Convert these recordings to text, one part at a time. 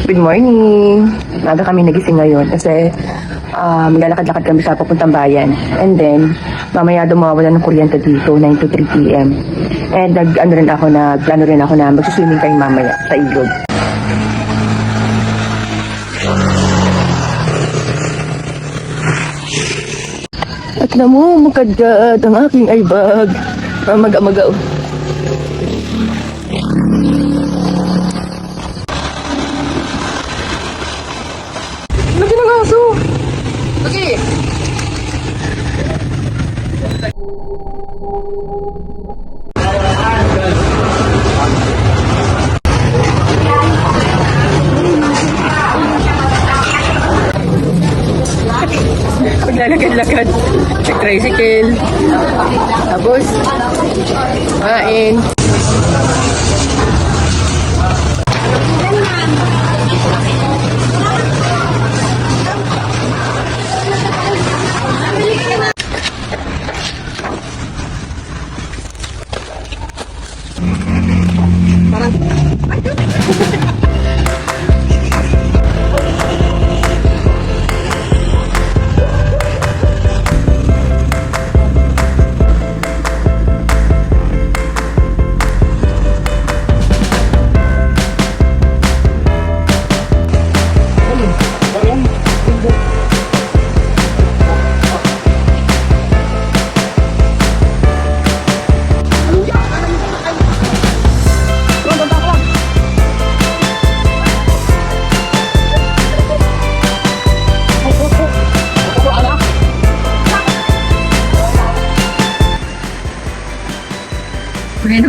Good morning! Maga kami nagising ngayon kasi maglalakad-lakad kami sa papuntang bayan. And then, mamaya dumawala ng kuryente dito, 9 to 3 p.m. And plano rin ako na magsiswimming kayo mamaya sa ilog. At namumukadkad ang aking aibag. Maga-maga. Lagi ng aso! Lagi! Paglalakad-lakad, tricycle, tapos, kain.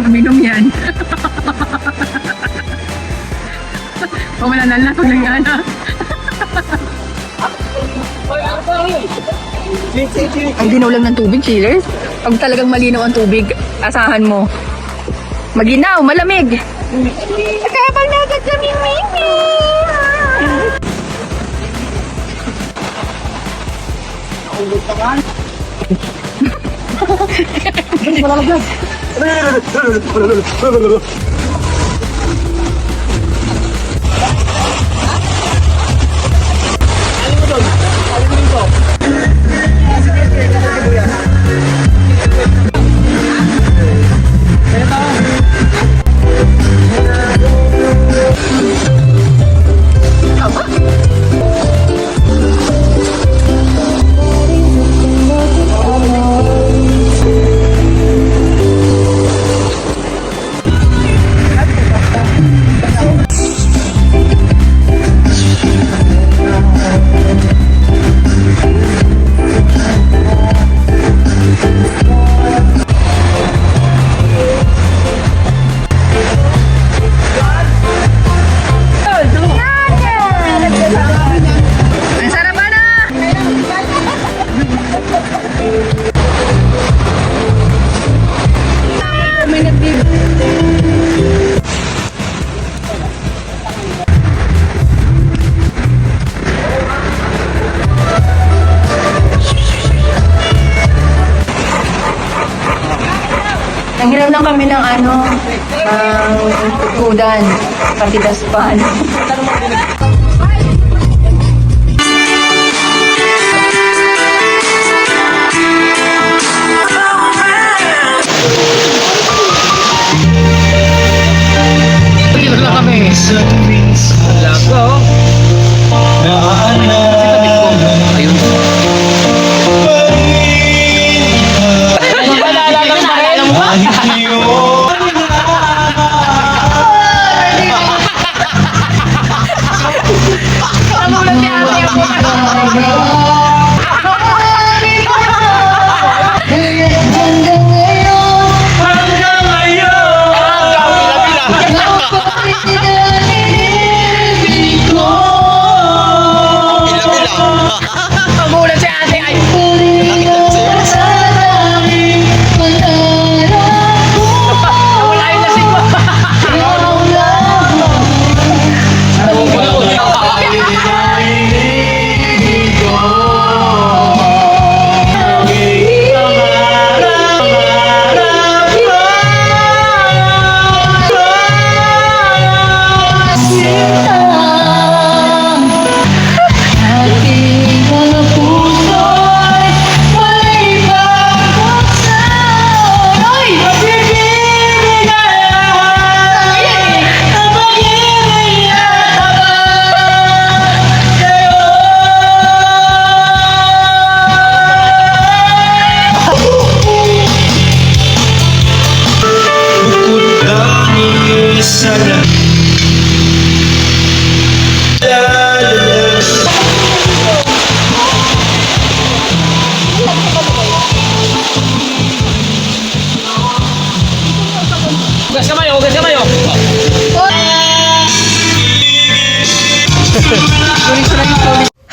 Uminom yan. Wala na lang pag nangana. Ang ginaw lang ng tubig, cheers. Pag talagang malinaw ang tubig, asahan mo. Maginaw, malamig. Kapag nagat sa mimimi. Naulog ka man. Hindi malalaglag. Nanghiram lang kami ng tukudan, pantitaspan. Dito lang kami. Lago. Ayun. sana. Hugas kamay, hugas kamay.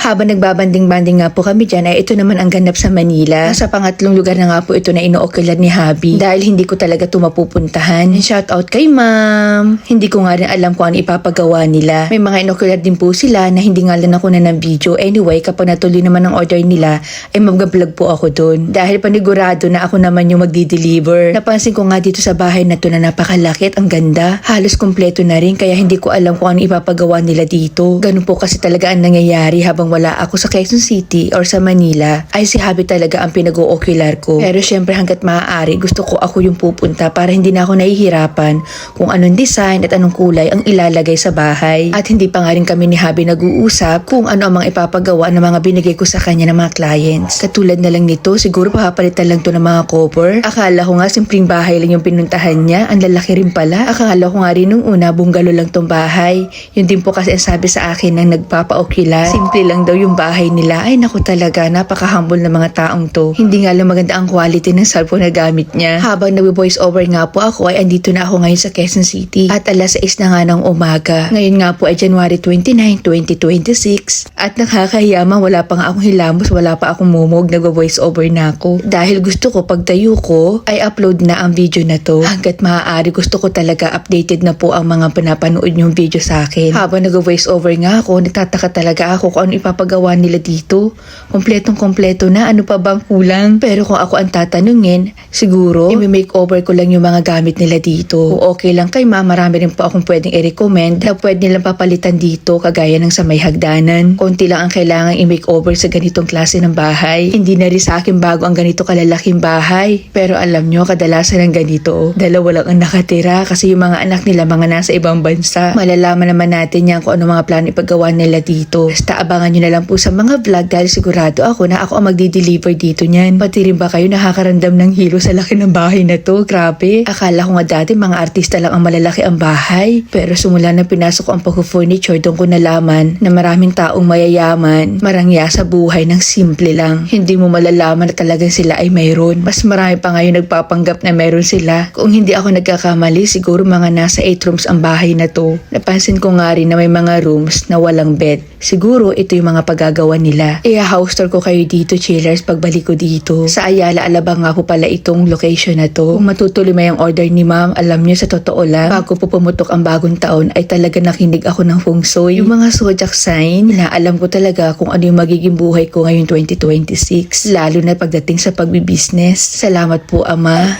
Habang nagbabanding-banding nga po kami dyan, ay ito naman ang ganap sa Manila. Sa pangatlong lugar na nga po ito na inookular ni Habi dahil hindi ko talaga ito mapupuntahan. Shout out kay ma'am. Hindi ko nga rin alam kung ano ipapagawa nila. May mga inokular din po sila na hindi nga lang ako na ng video. Anyway, kapag natuloy naman ang order nila, ay mag-vlog po ako dun. Dahil panigurado na ako naman yung magdi-deliver. Napansin ko nga dito sa bahay na to na napakalaki at ang ganda. Halos kompleto na rin kaya hindi ko alam kung ano ipapagawa nila dito. Ganun po kasi talaga ang nangyayari habang wala ako sa Quezon City or sa Manila, ay si Habi talaga ang pinag-ookular ko. Pero syempre hanggat maaari, gusto ko ako yung pupunta para hindi na ako nahihirapan kung anong design at anong kulay ang ilalagay sa bahay. At hindi pa nga rin kami ni Habi nag-uusap kung ano ang mga ipapagawa ng mga binigay ko sa kanya ng mga clients. Katulad na lang nito, siguro papalitan lang to ng mga cover. Akala ko nga simpleng bahay lang yung pinuntahan niya, ang lalaki rin pala. Akala ko nga rin nung una, bungalow lang tong bahay. Yun din po kasi ang sabi sa akin ng nagpapa-okular. Simple lang daw yung bahay nila. Ay naku talaga, napaka-humble na mga taong to. Hindi nga lang maganda ang quality ng cellphone na gamit niya. Habang nag-voice over nga po ako, ay andito na ako ngayon sa Quezon City. At alas 6 na nga ng umaga. Ngayon nga po ay January 29, 2026. At nakakahiyaman, wala pa nga akong hilamos, wala pa akong mumog, nag-voice over na ako. Dahil gusto ko, pagtayo ko, ay upload na ang video na to. Hanggat maaari, gusto ko talaga updated na po ang mga pinapanood yung video sa akin. Habang nag-voice over nga ako, nagtataka talaga ako kung ano ipapagawa nila dito. Kompletong-kompleto na, ano pa bang kulang? Pero kung ako ang tatanungin, siguro, i-makeover ko lang yung mga gamit nila dito. Kung okay lang kay ma, marami rin po akong pwedeng i-recommend na pwede nilang papalitan dito kagaya ng sa may hagdanan. Konti lang ang kailangan i-makeover sa ganitong klase ng bahay. Hindi na rin sa akin bago ang ganito kalalaking bahay. Pero alam nyo, kadalasan ng ganito, dalawa lang ang nakatira kasi yung mga anak nila mga nasa ibang bansa. Malalaman naman natin yan kung ano mga plano ipagawa nila dito. Basta abangan nyo na lang po sa mga vlog dahil sigurado ako na ako ang magdi-deliver dito niyan. Pati rin ba kayo nakakaramdam ng hilo sa laki ng bahay na to? Grabe. Akala ko nga dati mga artista lang ang malalaki ang bahay. Pero simula na pinasok ko ang pag-furniture, doon ko nalaman na maraming taong mayayaman, marangya sa buhay ng simple lang. Hindi mo malalaman na talagang sila ay mayroon. Mas marami pa ngayon nagpapanggap na mayroon sila. Kung hindi ako nagkakamali, siguro mga nasa 8 rooms ang bahay na to. Napansin ko nga rin na may mga rooms na walang bed. Siguro ito yung mga pagagawa nila. I-house tour ko kayo dito, chillers, pagbalik ko dito. Sa Ayala, Alabang nga po pala itong location na to. Kung matutuloy may ang order ni ma'am, alam niyo sa totoo lang, bago po pumutok ang bagong taon ay talaga nakinig ako ng feng shui. Yung mga zodiac sign, na alam ko talaga kung ano yung magiging buhay ko ngayong 2026. Lalo na pagdating sa pagbibusiness. Salamat po, Ama.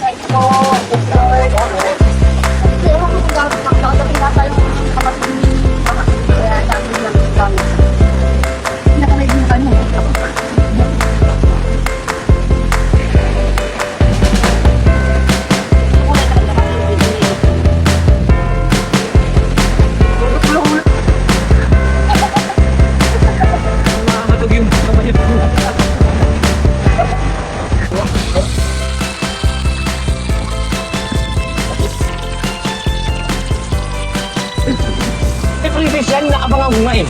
Previous yan, nakabangang ko nga eh.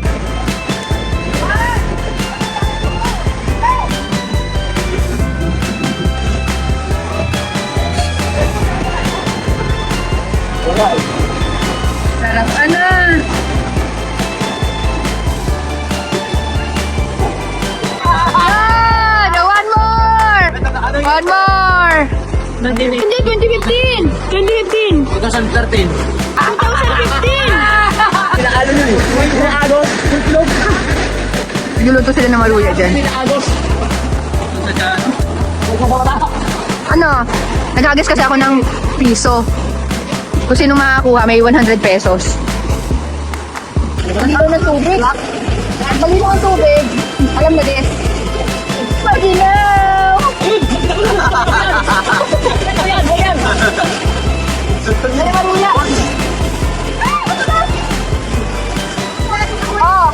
Sarap ano? One more! One more! Hindi, 2015! 2015! 2013. 2015! Pinakalo nun eh. Pinakalo. Niluluto sila ng maluya dyan. Pinakalo. Ano? Nag-agas kasi ako ng piso. Kung sino makakuha, may 100 pesos. Baliw ng tubig. Baliw ng tubig. Alam na this. Magilaw! Ayan, ayan. Dali maluya. Oh.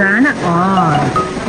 Sana all.